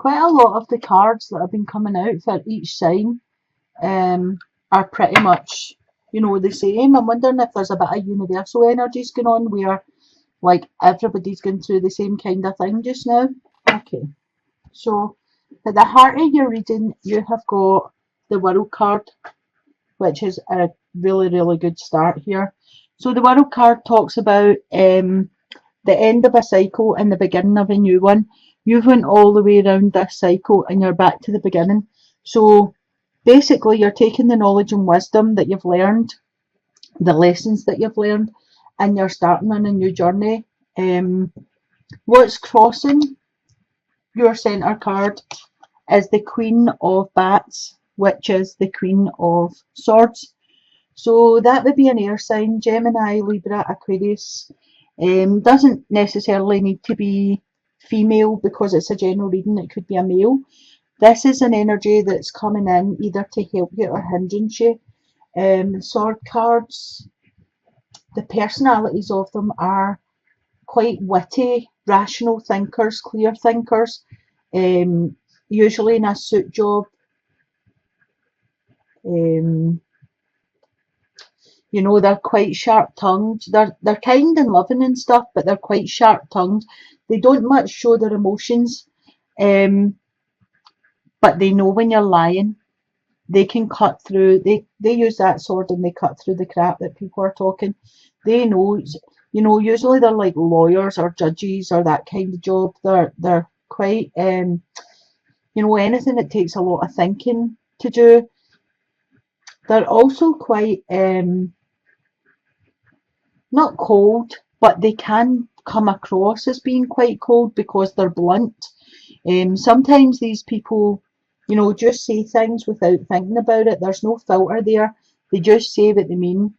quite a lot of the cards that have been coming out for each sign are pretty much, you know, the same. I'm wondering if there's a bit of universal energies going on where, like, everybody's going through the same kind of thing just now. Okay, so at the heart of your reading, you have got the World card, which is a really, really good start here. So the World card talks about the end of a cycle and the beginning of a new one. You've went all the way around this cycle and you're back to the beginning. So basically you're taking the knowledge and wisdom that you've learned, the lessons that you've learned, and you're starting on a new journey. What's crossing your centre card is the Queen of Bats, which is the Queen of Swords. So that would be an air sign, Gemini, Libra, Aquarius. Doesn't necessarily need to be female because it's a general reading, it could be a male. This is an energy that's coming in either to help you or hindrance you. Sword cards, the personalities of them are quite witty, rational thinkers, clear thinkers, usually in a suit job. You know, they're quite sharp-tongued. They're kind and loving and stuff, but they're quite sharp-tongued. They don't much show their emotions, but they know when you're lying. They can cut through. They use that sword and they cut through the crap that people are talking. They know, you know. Usually they're like lawyers or judges or that kind of job. They're quite, you know, anything that takes a lot of thinking to do. They're also quite not cold, but they can come across as being quite cold because they're blunt. Sometimes these people, you know, just say things without thinking about it. There's no filter there. They just say what they mean,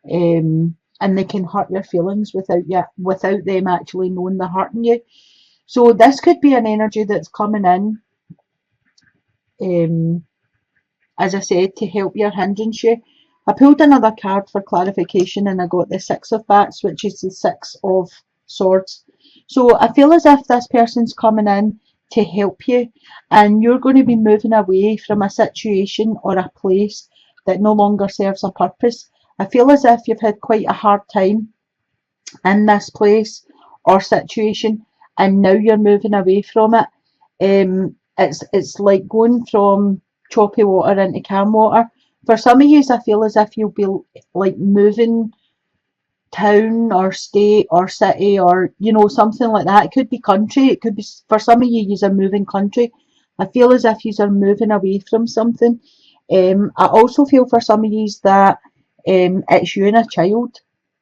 and they can hurt your feelings without them actually knowing they're hurting you. So this could be an energy that's coming in, as I said, to help you or hindrance you. I pulled another card for clarification and I got the Six of Bats, which is the Six of Swords. So I feel as if this person's coming in to help you and you're going to be moving away from a situation or a place that no longer serves a purpose. I feel as if you've had quite a hard time in this place or situation and now you're moving away from it. It's like going from choppy water into calm water. For some of you, I feel as if you'll be like moving town or state or city or, you know, something like that. It could be country. It could be, for some of you, you're moving country. I feel as if you're moving away from something. I also feel for some of you that it's you and a child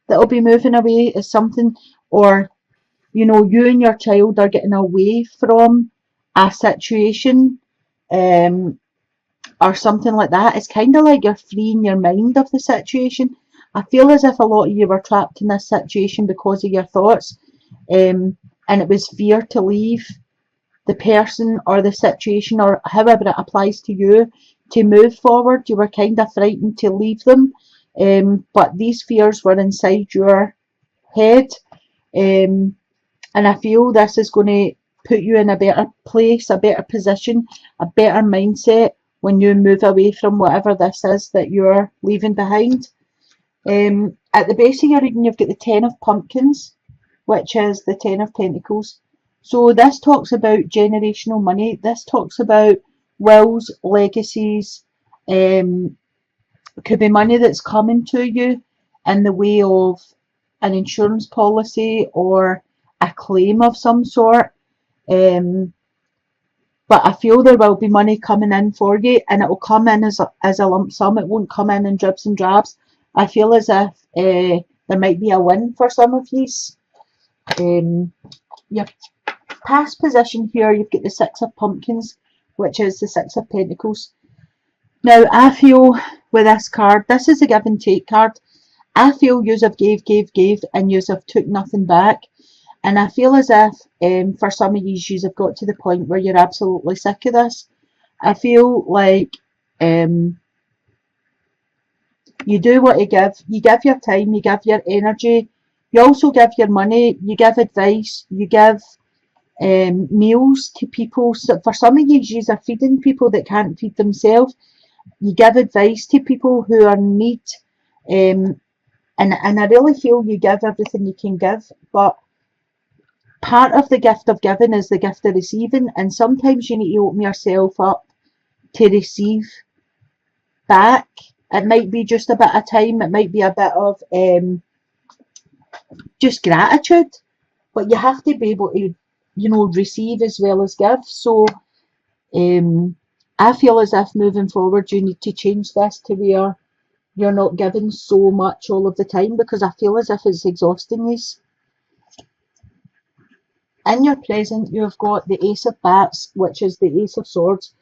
that'll be moving away is something, or, you know, you and your child are getting away from a situation. Or something like that. It's kind of like you're freeing your mind of the situation. I feel as if a lot of you were trapped in this situation because of your thoughts, and it was fear to leave the person or the situation or however it applies to you to move forward. You were kind of frightened to leave them, but these fears were inside your head, and I feel this is going to put you in a better place, a better position, a better mindset when you move away from whatever this is that you're leaving behind. At the base of your reading, you've got the Ten of Pumpkins, which is the Ten of Pentacles. So this talks about generational money. This talks about wills, legacies. Could be money that's coming to you in the way of an insurance policy or a claim of some sort. But I feel there will be money coming in for you and it will come in as a lump sum. It won't come in dribs and drabs. I feel as if there might be a win for some of you. Your past position here, you've got the Six of Pumpkins, which is the Six of Pentacles. Now, I feel with this card, this is a give and take card. I feel yous have gave, and yous have took nothing back. And I feel as if for some of you have got to the point where you're absolutely sick of this. I feel like you do what you give. You give your time, you give your energy, you also give your money, you give advice, you give meals to people. So for some of you are feeding people that can't feed themselves. You give advice to people who are in need. And I really feel you give everything you can give, but part of the gift of giving is the gift of receiving, and sometimes you need to open yourself up to receive back. It might be just a bit of time, it might be a bit of just gratitude, but you have to be able to, receive as well as give. So I feel as if moving forward you need to change this to where you're not giving so much all of the time, because I feel as if it's exhausting you. In your present, you've got the Ace of Bats, which is the Ace of Swords.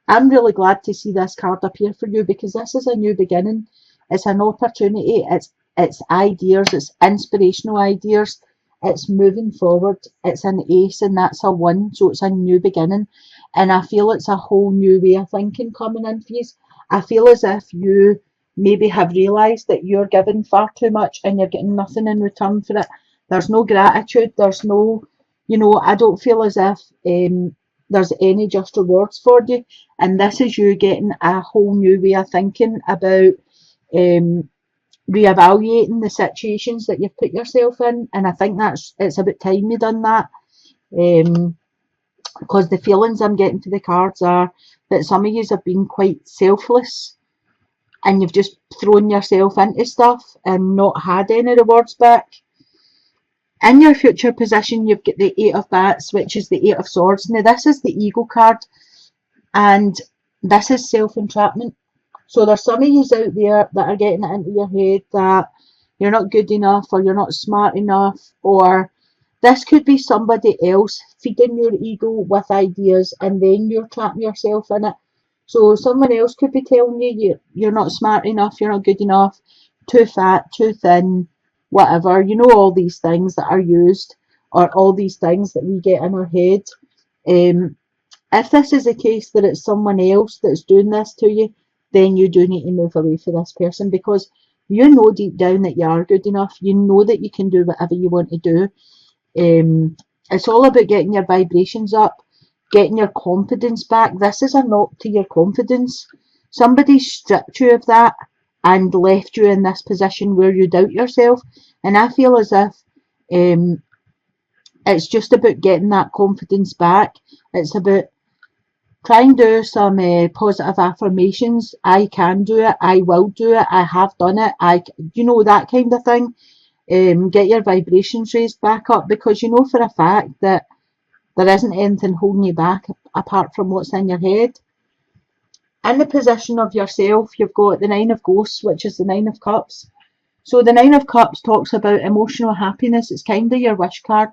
I'm really glad to see this card appear for you, because this is a new beginning. It's an opportunity. It's ideas. It's inspirational ideas. It's moving forward. It's an ace, and that's a 1, so it's a new beginning. And I feel it's a whole new way of thinking coming in for you. I feel as if you maybe have realised that you're giving far too much and you're getting nothing in return for it. There's no gratitude. There's no, I don't feel as if there's any just rewards for you. And this is you getting a whole new way of thinking about reevaluating the situations that you've put yourself in. And I think it's about time you done that. Because the feelings I'm getting for the cards are that some of you have been quite selfless and you've just thrown yourself into stuff and not had any rewards back. In your future position, you've got the 8 of Bats, which is the 8 of Swords. Now, this is the ego card, and this is self-entrapment. So there's some of you out there that are getting it into your head that you're not good enough, or you're not smart enough, or this could be somebody else feeding your ego with ideas, and then you're trapping yourself in it. So someone else could be telling you you're not smart enough, you're not good enough, too fat, too thin, whatever, all these things that are used, or all these things that we get in our head. If this is the case that it's someone else that's doing this to you, then you do need to move away from this person, because you know deep down that you are good enough. You know that you can do whatever you want to do. It's all about getting your vibrations up, getting your confidence back. This is a knock to your confidence. Somebody stripped you of that and left you in this position where you doubt yourself. And I feel as if it's just about getting that confidence back. It's about trying to do some positive affirmations. I can do it. I will do it. I have done it. That kind of thing. Get your vibrations raised back up, because you know for a fact that there isn't anything holding you back apart from what's in your head. In the position of yourself, you've got the 9 of Ghosts, which is the 9 of Cups. So the 9 of Cups talks about emotional happiness. It's kind of your wish card.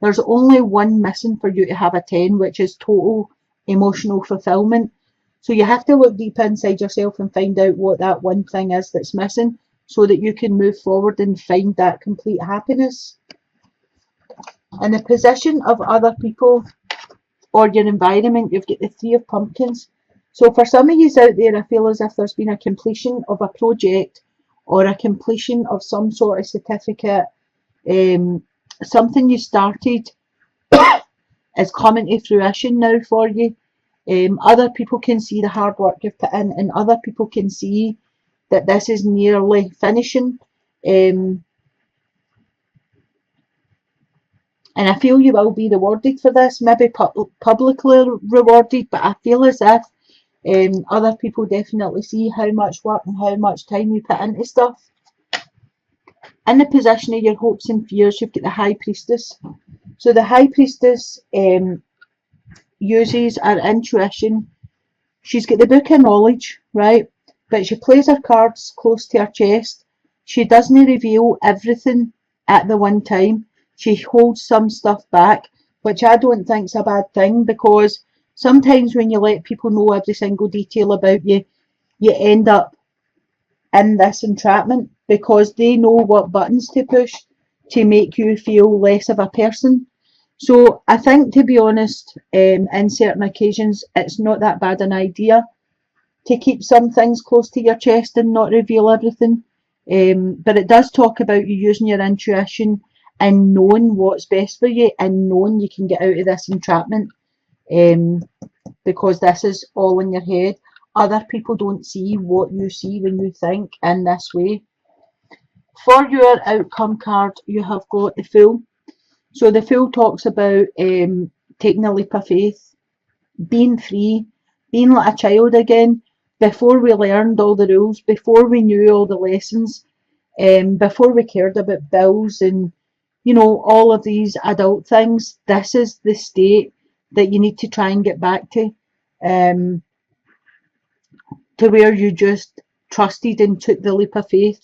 There's only one missing for you to have a 10, which is total emotional fulfillment. So you have to look deep inside yourself and find out what that one thing is that's missing, so that you can move forward and find that complete happiness. In the position of other people or your environment, you've got the 3 of Pumpkins. So for some of you out there, I feel as if there's been a completion of a project or a completion of some sort of certificate. Something you started is coming to fruition now for you. Other people can see the hard work you've put in, and other people can see that this is nearly finishing. And I feel you will be rewarded for this, maybe publicly rewarded, but I feel as if other people definitely see how much work and how much time you put into stuff. In the position of your hopes and fears, you've got the High Priestess. So the High Priestess uses her intuition. She's got the book of knowledge, right? But she plays her cards close to her chest. She doesn't reveal everything at the one time. She holds some stuff back, which I don't think is a bad thing, because sometimes when you let people know every single detail about you, you end up in this entrapment, because they know what buttons to push to make you feel less of a person. So I think, to be honest, in certain occasions, it's not that bad an idea to keep some things close to your chest and not reveal everything. But it does talk about you using your intuition and knowing what's best for you and knowing you can get out of this entrapment, because this is all in your head. Other people don't see what you see when you think in this way. For your outcome card, you have got the Fool. So the Fool talks about taking a leap of faith, being free, being like a child again, before we learned all the rules, before we knew all the lessons, before we cared about bills and, you know, all of these adult things. This is the state that you need to try and get back um, to where you just trusted and took the leap of faith.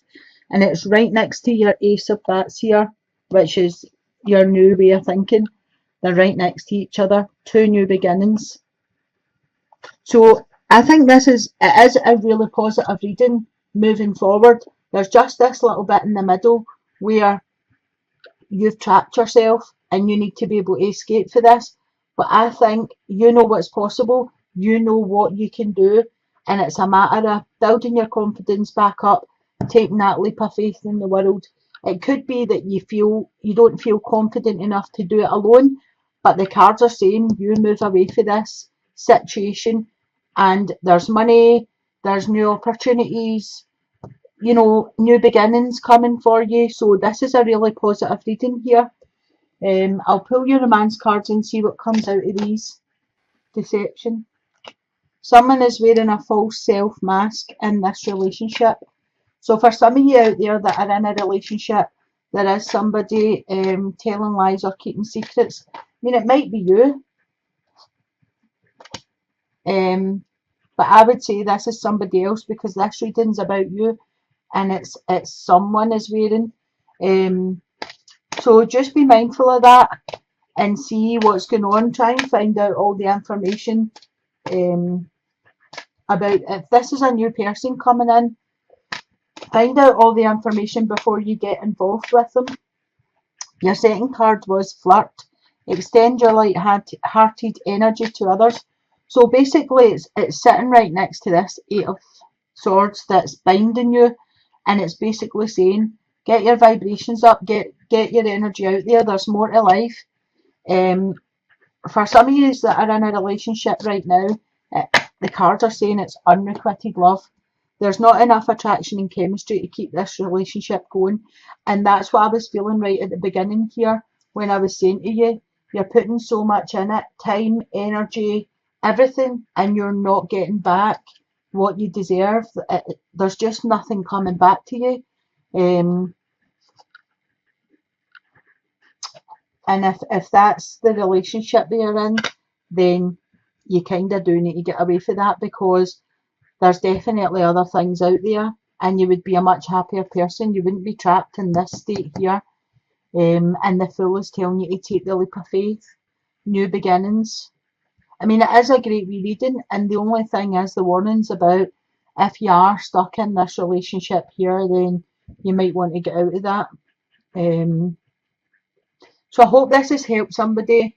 And it's right next to your Ace of Bats here, which is your new way of thinking. They're right next to each other, two new beginnings. So I think it is a really positive reading moving forward. There's just this little bit in the middle where you've trapped yourself and you need to be able to escape for this. But I think you know what's possible, you know what you can do, and it's a matter of building your confidence back up, taking that leap of faith in the world. It could be that you don't feel confident enough to do it alone, but the cards are saying you move away from this situation, and there's money, there's new opportunities, you know, new beginnings coming for you. So this is a really positive reading here. I'll pull your romance cards and see what comes out of these. Deception. Someone is wearing a false self mask in this relationship. So for some of you out there that are in a relationship, there is somebody telling lies or keeping secrets. I mean, it might be you. But I would say this is somebody else, because this reading's about you, and it's someone is wearing. So just be mindful of that and see what's going on. Try and find out all the information about if this is a new person coming in. Find out all the information before you get involved with them. Your second card was Flirt. Extend your light-hearted energy to others. So basically it's sitting right next to this Eight of Swords that's binding you, and it's basically saying get your vibrations up, get your energy out there. There's more to life. For some of you that are in a relationship right now, the cards are saying it's unrequited love. There's not enough attraction and chemistry to keep this relationship going, and that's what I was feeling right at the beginning here when I was saying to you, you're putting so much in it, time, energy, everything, and you're not getting back what you deserve. There's just nothing coming back to you. And if that's the relationship that you're in, then you kind of do need to get away from that, because there's definitely other things out there, and you would be a much happier person. You wouldn't be trapped in this state here. And the Fool is telling you to take the leap of faith, new beginnings. I mean, it is a great reading, and the only thing is the warnings about if you are stuck in this relationship here, then you might want to get out of that. So I hope this has helped somebody.